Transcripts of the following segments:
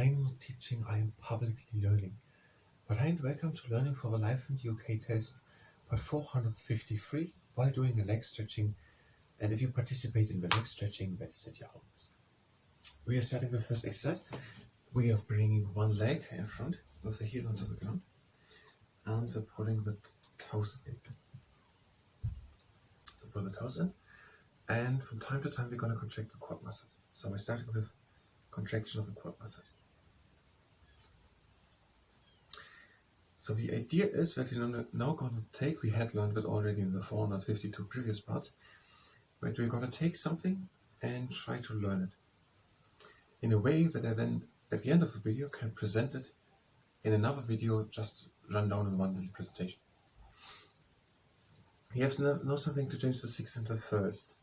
I'm not teaching, I am publicly learning. But hi and welcome to Learning for the Life in the UK test, part 453, while doing a leg stretching. And if you participate in the leg stretching, that is at your home. We are starting the first exercise. We are bringing one leg in front with the heel onto the ground, and we're pulling the toes in. So pull the toes in, and from time to time we're going to contract the quad muscles. So we're starting with contraction of the quad muscles. So the idea is that we're now going to take, we had learned it already in the 452 previous parts, but we're going to take something and try to learn it in a way that I then, at the end of the video, can present it in another video, just run down in one little presentation. You have to know something to James VI and the first.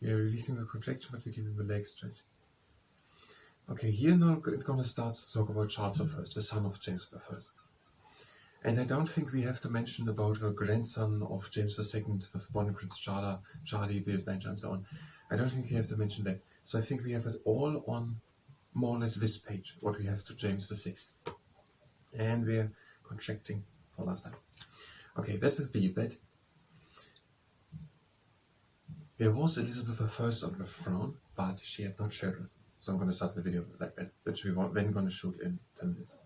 We are releasing the contraction, but we're giving the leg stretch. Okay, here now it's going to start to talk about Charles I, the son of James I. And I don't think we have to mention about the grandson of James II with born Prince Charlie, the Adventure, and so on. I don't think we have to mention that. So I think we have it all on more or less this page, what we have to James VI. And we're contracting for last time. Okay, that will be that. There was Elizabeth I on the throne, but she had no children. So I'm going to start the video like that, which we're then going to shoot in 10 minutes.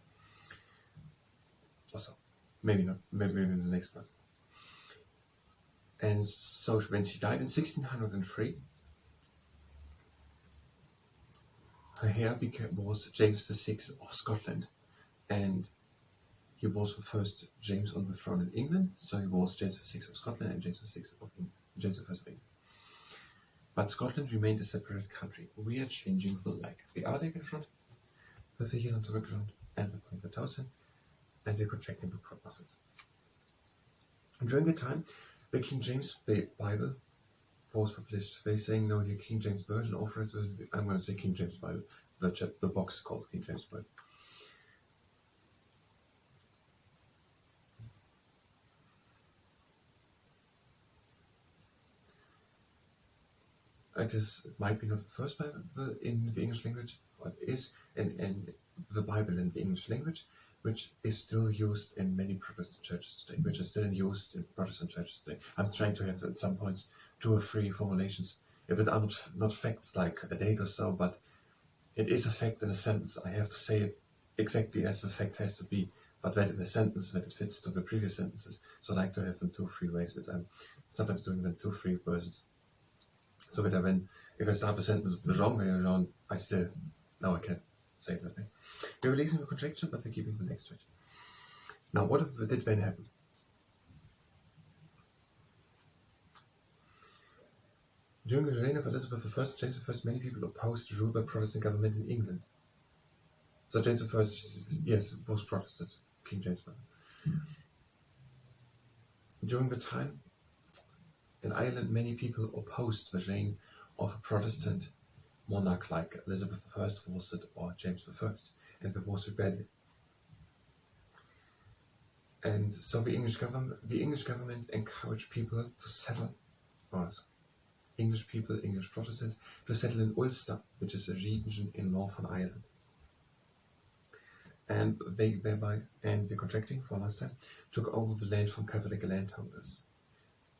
Also, maybe not, maybe in the next part. And so when she died in 1603, her heir was James VI of Scotland, and he was the first James on the throne in England. So he was James VI of Scotland and James VI of England, James I of England. But Scotland remained a separate country. We are changing the leg. The other leg in front, with the heel onto the ground, and we're putting the toes in, and we're contracting the quad muscles. During the time, the King James Bible was published. They're saying, no, your King James Version offers, I'm going to say King James Bible. The box is called King James Bible. It might be not the first Bible in the English language, but it is in the Bible in the English language, which is still used in many Protestant churches today, which is still used in Protestant churches today. I'm trying to have at some points 2 or 3 formulations, if it are not facts like a date or so, but it is a fact in a sentence. I have to say it exactly as the fact has to be, but that in a sentence that it fits to the previous sentences. So I like to have them 2 or 3 ways, which I'm sometimes doing them 2 or 3 versions. So that if I start the sentence the wrong way around, now I can say it that way. We're releasing the contraction, but we're keeping the leg stretch. Now, what did then happen? During the reign of Elizabeth I, James I, many people opposed rule by Protestant government in England. So James I, yes, was Protestant, King James I. During the time, in Ireland, many people opposed the reign of a Protestant monarch like Elizabeth I was it, or James I, and there was rebellion. And so the English government encouraged people to settle, or English Protestants, to settle in Ulster, which is a region in Northern Ireland. And they thereby, and the contracting for last time, took over the land from Catholic landholders.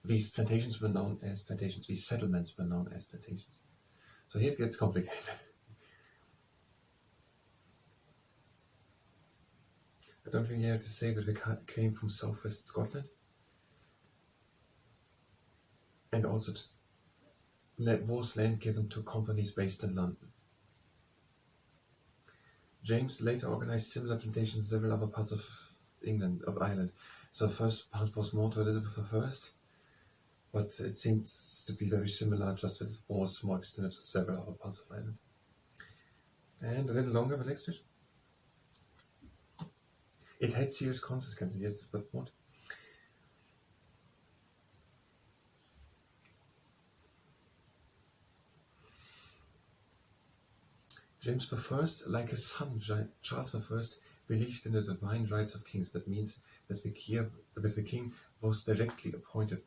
These plantations were known as plantations. These settlements were known as plantations. So here it gets complicated. I don't think you have to say that we came from southwest Scotland. And also was land given to companies based in London. James later organized similar plantations in several other parts of Ireland. So the first part was more to Elizabeth I, but it seems to be very similar, just that it was more extended to several other parts of Ireland. And a little longer the leg stretch. It had serious consequences, yes, but what? James I, like his son Charles I, believed in the divine rights of kings. That means that the king was directly appointed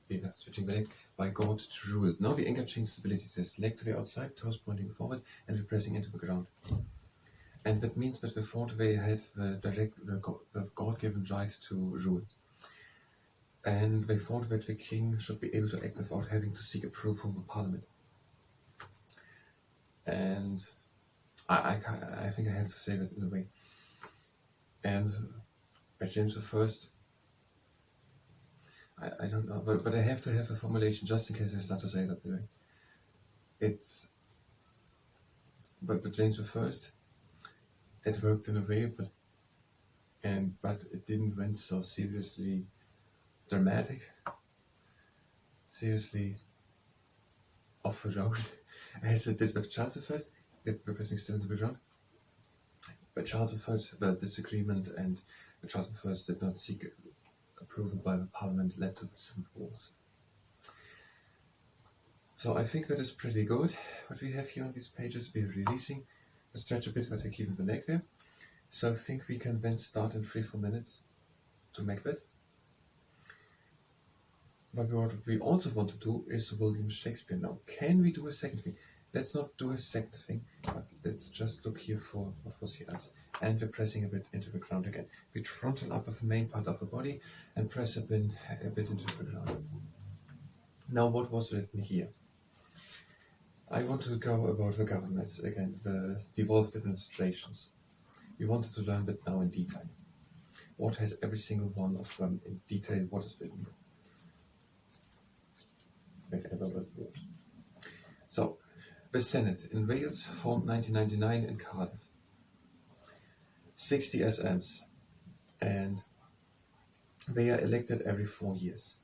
by God to rule. Now the anchor chain stability test, leg to the outside, toes pointing forward, and we're pressing into the ground. And that means that before they had the God-given right to rule. And they thought that the king should be able to act without having to seek approval from the parliament. And I think I have to say that in a way. And by James I, I don't know, but I have to have a formulation just in case I start to say that. It's but James I, it worked in a way, but it didn't went so seriously dramatic, seriously off the road as it did with Charles I. We're pressing still into the ground. But Charles I, the disagreement and Charles I did not seek approval by the parliament led to the civil wars. So I think that is pretty good. What we have here on these pages, we're releasing the stretch a bit, but I keep the neck there. So I think we can then start in 3-4 minutes to make that. But what we also want to do is William Shakespeare now. Can we do a second thing? Let's not do a second thing, but let's just look here for what was here else. And we're pressing a bit into the ground again. We frontal up with the main part of the body and press a bit into the ground. Now what was written here? I want to go about the governments again, the devolved administrations. We wanted to learn that now in detail. What has every single one of them in detail, what is written here? So, the Senate in Wales formed 1999 in Cardiff. 60 SMs, and they are elected every 4 years.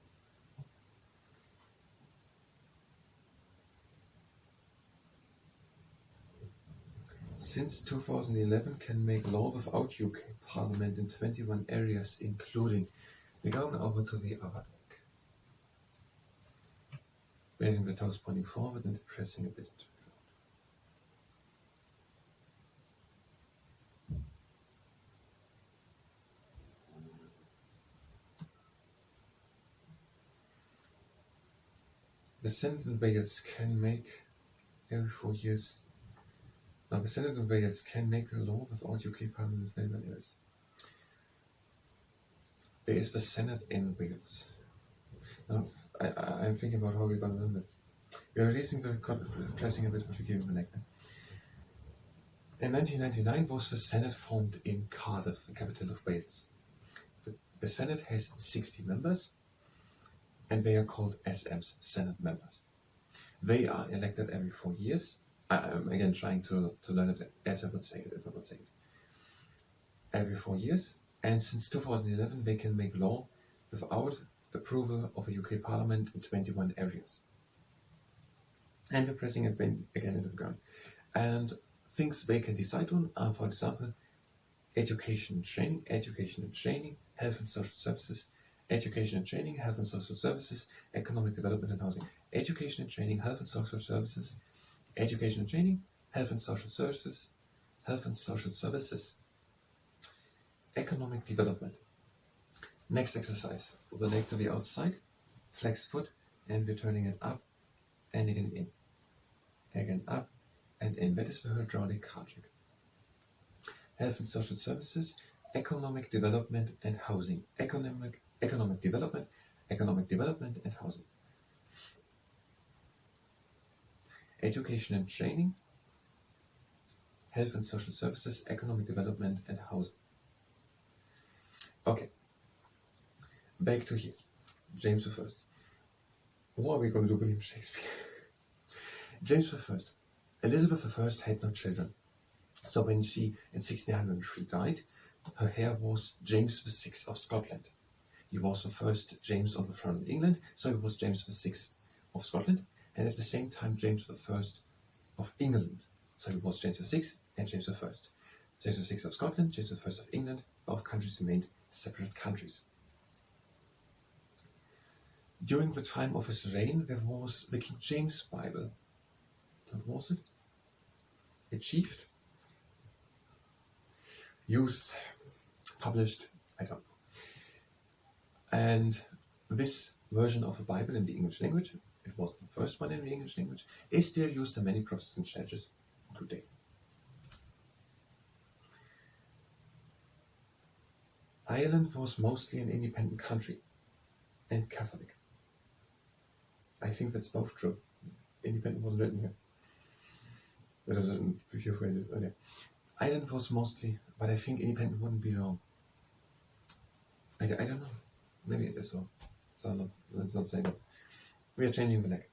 Since 2011 can make law without UK Parliament in 21 areas, including. We're going over to the other deck. Bending the toes pointing forward and pressing a bit. The Senate in Wales can make every 4 years. Now the Senate in Wales can make a law without UK Parliament in 21 areas. There is the Senate in Wales. Now I'm thinking about how we're going to learn it. We are releasing pressing a bit with the giving the neck. In 1999 was the Senate formed in Cardiff, the capital of Wales. The Senate has 60 members, and they are called SMs, Senate members. They are elected every 4 years. I'm again trying to learn it as I would say it, if I would say it. Every 4 years, and since 2011 they can make law without approval of a UK Parliament in 21 areas. And we're pressing it again into the ground. And things they can decide on are, for example, education and training, health and social services, education and training, health and social services, economic development and housing. Education and training, health and social services, education and training, health and social services, economic development. Next exercise, the leg to the outside, flexed foot, and we're turning it up and again in. Again up and in. That is the hydraulic cardiac. Health and social services, economic development and housing. Economic development and housing. Education and training, health and social services, economic development and housing. Okay, back to here. James I. What are we going to do William Shakespeare? James I. Elizabeth I had no children. So when she in 1603 died, her heir was James VI of Scotland. He was the first James on the throne in England, so he was James VI of Scotland, and at the same time James I of England. So he was James VI and James I. James VI of Scotland, James I of England, both countries remained separate countries. During the time of his reign, there was the King James Bible. What was it? Achieved used, published, I don't know. And this version of the Bible in the English language, it was the first one in the English language, is still used in many Protestant churches today. Ireland was mostly an independent country and Catholic. I think that's both true. Independent wasn't written here. Ireland was mostly, but I think independent wouldn't be wrong. I don't know. Maybe it is wrong. So let's not say that. We are changing the leg.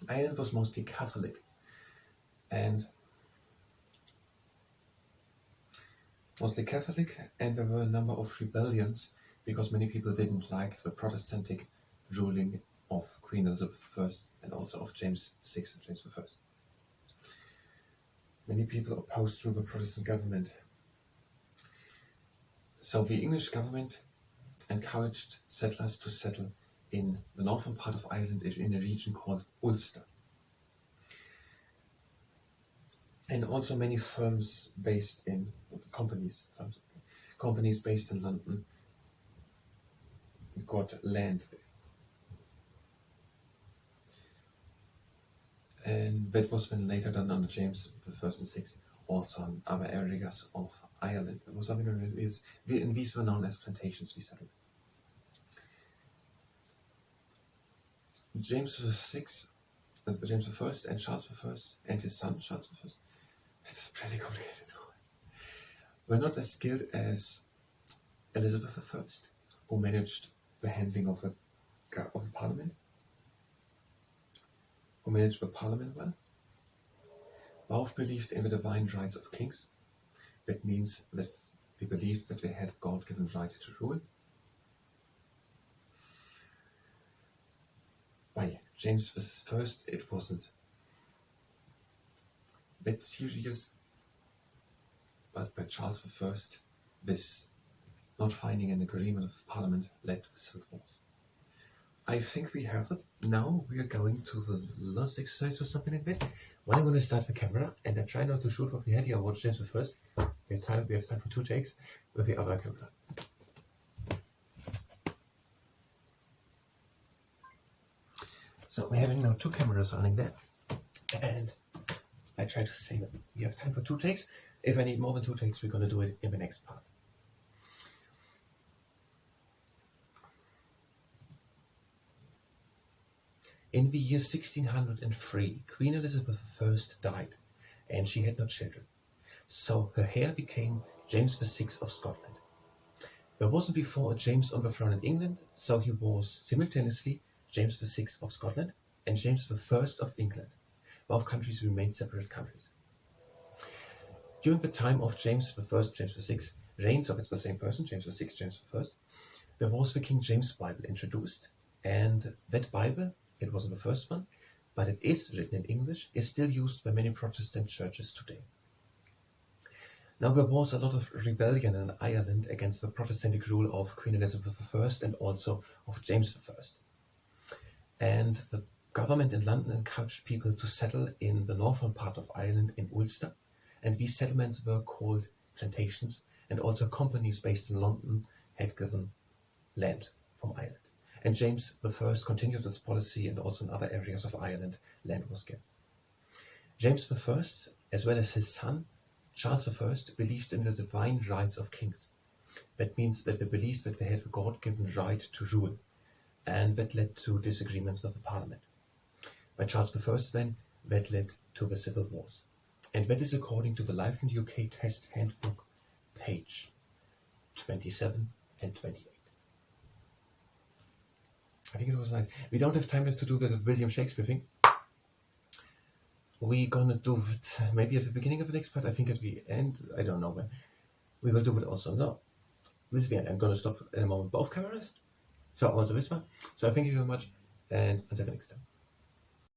Ireland was mostly Catholic, and there were a number of rebellions because many people didn't like the Protestantic ruling of Queen Elizabeth I and also of James VI and James I. Many people opposed the Protestant government. So the English government encouraged settlers to settle in the northern part of Ireland in a region called Ulster. And also many firms based in, companies based in London got land there. And that was then later done under James I and VI, also in other areas of Ireland. It was something that is, and these were known as plantations, these settlements. James I and Charles I and his son Charles I, it's pretty complicated, were not as skilled as Elizabeth I, who managed the handling of a parliament, who managed the parliament well. Both believed in the divine rights of kings. That means that they believed that they had a God-given right to rule. By James I, it wasn't that serious, but by Charles I, this not finding an agreement of Parliament led to civil wars. I think we have it. Now we are going to the last exercise or something like that. Well, I'm going to start the camera, and I try not to shoot what we had here. I watched James I. We have time for 2 takes with the other camera. So we're having now 2 cameras running there, and I try to say that we have time for 2 takes. If I need more than 2 takes, we're going to do it in the next part. In the year 1603, Queen Elizabeth I died, and she had no children. So her heir became James VI of Scotland. There wasn't before a James on the throne in England, so he was simultaneously James VI of Scotland and James I of England. Both countries remained separate countries. During the time of James I, James VI, reigns of it's the same person, James VI, James I, there was the King James Bible introduced, and that Bible, it wasn't the first one, but it is written in English, is still used by many Protestant churches today. Now there was a lot of rebellion in Ireland against the Protestant rule of Queen Elizabeth I and also of James I. And the government in London encouraged people to settle in the northern part of Ireland in Ulster, and these settlements were called plantations, and also companies based in London had given land from Ireland. And James I continued this policy, and also in other areas of Ireland land was given. James I, as well as his son Charles I, believed in the divine rights of kings. That means that they believed that they had a God-given right to rule, and that led to disagreements with the parliament. By Charles I then, that led to the civil wars. And that is according to the Life in the UK Test Handbook, page 27 and 28. I think it was nice. We don't have time left to do the William Shakespeare thing. We're gonna do it maybe at the beginning of the next part. I think at the end, I don't know when. We will do it also. No, this is the end. I'm gonna stop in a moment both cameras. So also this one. So thank you very much, and until the next time.